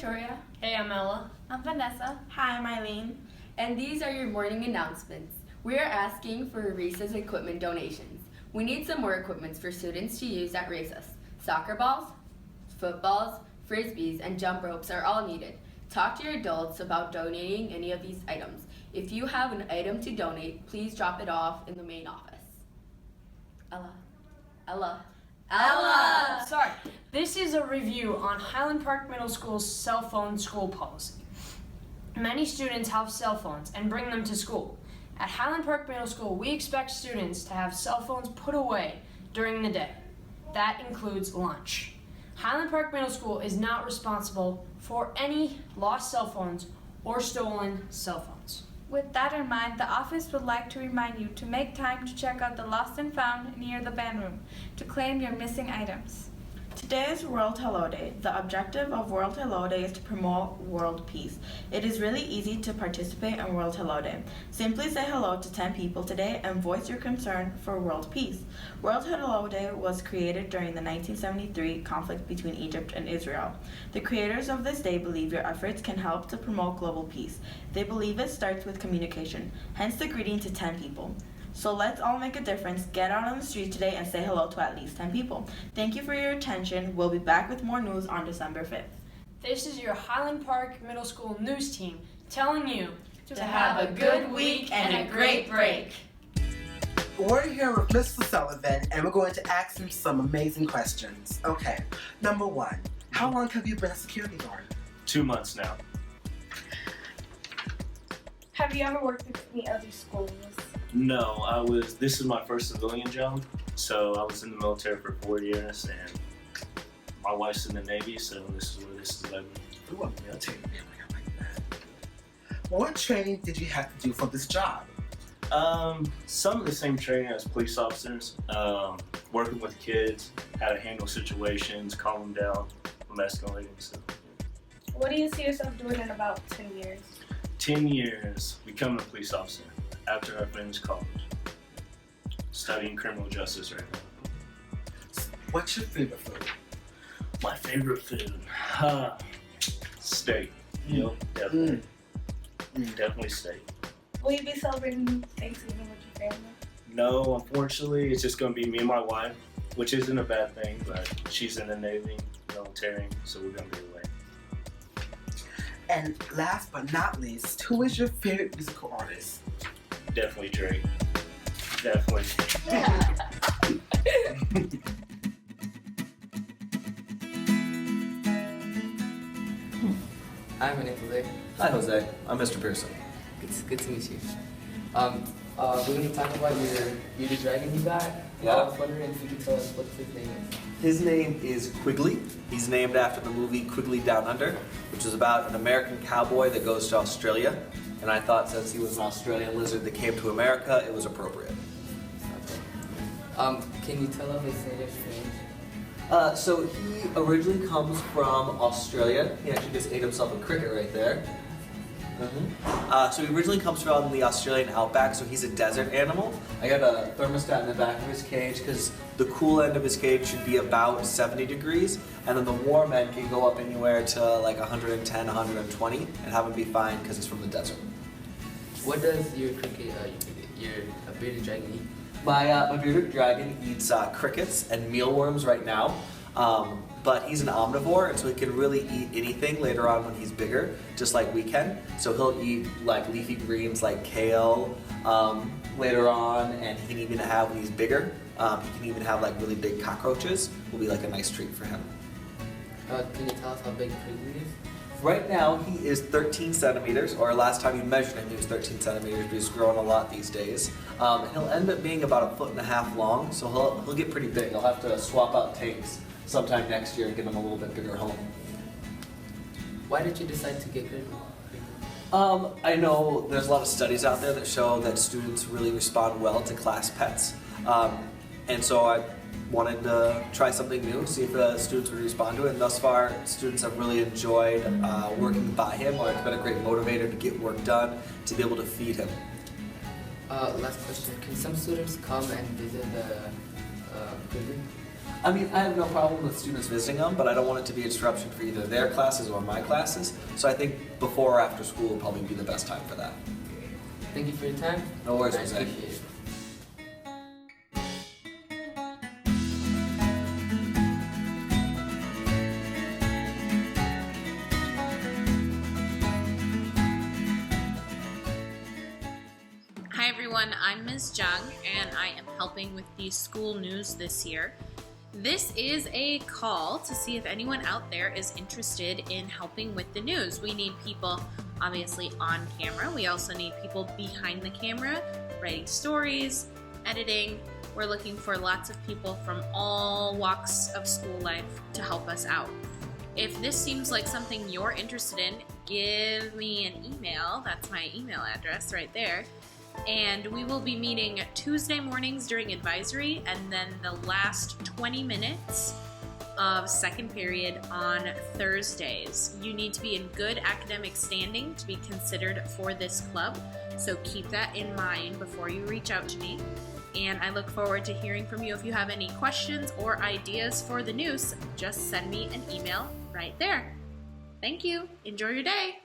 Victoria. Hey, I'm Ella. I'm Vanessa. Hi, I'm Eileen. And these are your morning announcements. We are asking for recess equipment donations. We need some more equipment for students to use at recess. Soccer balls, footballs, frisbees, and jump ropes are all needed. Talk to your adults about donating any of these items. If you have an item to donate, please drop it off in the main office. Ella. Sorry. This is a review on Highland Park Middle School's cell phone school policy. Many students have cell phones and bring them to school. At Highland Park Middle School, we expect students to have cell phones put away during the day. That includes lunch. Highland Park Middle School is not responsible for any lost cell phones or stolen cell phones. With that in mind, the office would like to remind you to make time to check out the lost and found near the band room to claim your missing items. Today is World Hello Day. The objective of World Hello Day is to promote world peace. It is really easy to participate in World Hello Day. Simply say hello to 10 people today and voice your concern for world peace. World Hello Day was created during the 1973 conflict between Egypt and Israel. The creators of this day believe your efforts can help to promote global peace. They believe it starts with communication, hence the greeting to 10 people. So let's all make a difference, get out on the street today and say hello to at least 10 people. Thank you for your attention. We'll be back with more news on December 5th. This is your Highland Park Middle School news team telling you To have a good week and a great break. We're here with Mr. Sullivan and we're going to ask him some amazing questions. Okay, number one, how long have you been a security guard? 2 months now. Have you ever worked at any other schools? No, this is my first civilian job. So I was in the military for 4 years and my wife's in the Navy, so this is where this is led me. Ooh, a military family, I like that. What training did you have to do for this job? Some of the same training as police officers, working with kids, how to handle situations, calm them down from escalating. So, What do you see yourself doing in about 10 years? 10 years becoming a police officer after I finished college. Studying criminal justice right now. What's your favorite food? My favorite food? Steak. Yep, definitely. Definitely steak. Will you be celebrating Thanksgiving with your family? No, unfortunately, it's just going to be me and my wife, which isn't a bad thing, but she's in the Navy, military, so we're going to be away. And last but not least, who is your favorite musical artist? Definitely Drake. Definitely. Hi, my name's Jose. Hi, Jose. I'm Mr. Pearson. Good to meet you. We're going to talk about your bearded dragon you got. Yeah. I was wondering if you could tell us what his name is. His name is Quigley. He's named after the movie Quigley Down Under, which is about an American cowboy that goes to Australia. And I thought since he was an Australian lizard that came to America, it was appropriate. Can you tell us his native range? So he originally comes from Australia. He actually just ate himself a cricket right there. So he originally comes from the Australian outback, so he's a desert animal. I got a thermostat in the back of his cage because the cool end of his cage should be about 70 degrees, and then the warm end can go up anywhere to like 110, 120, and have him be fine because it's from the desert. What does your bearded dragon eat? My bearded dragon eats crickets and mealworms right now. But he's an omnivore, and so he can really eat anything later on when he's bigger, just like we can. So he'll eat like leafy greens like kale later on, and he can even have, when he's bigger, he can even have like really big cockroaches. Will be like a nice treat for him. Can you tell us how big Quigley is? Right now he is 13 centimeters, or last time you measured him he was 13 centimeters, but he's growing a lot these days. He'll end up being about 1.5 feet long, so he'll get pretty big. I'll have to swap out tanks sometime next year and give him a little bit bigger home. Why did you decide to get Quigley? I know there's a lot of studies out there that show that students really respond well to class pets. And so I wanted to try something new, see if the students would respond to it. And thus far, students have really enjoyed working by him, or it's been a great motivator to get work done, to be able to feed him. Last question. Can some students come and visit the Quigley? I mean, I have no problem with students visiting them, but I don't want it to be a disruption for either their classes or my classes. So I think before or after school would probably be the best time for that. Thank you for your time. No worries, I Jose. appreciate it. Hi everyone, I'm Ms. Jung and I am helping with the school news this year. This is a call to see if anyone out there is interested in helping with the news. We need people obviously on camera. We also need people behind the camera, writing stories, editing. We're looking for lots of people from all walks of school life to help us out. If this seems like something you're interested in, give me an email. That's my email address right there. And we will be meeting Tuesday mornings during advisory and then the last 20 minutes of second period on Thursdays. You need to be in good academic standing to be considered for this club, so keep that in mind before you reach out to me. And I look forward to hearing from you. If you have any questions or ideas for the news, just send me an email right there. Thank you. Enjoy your day.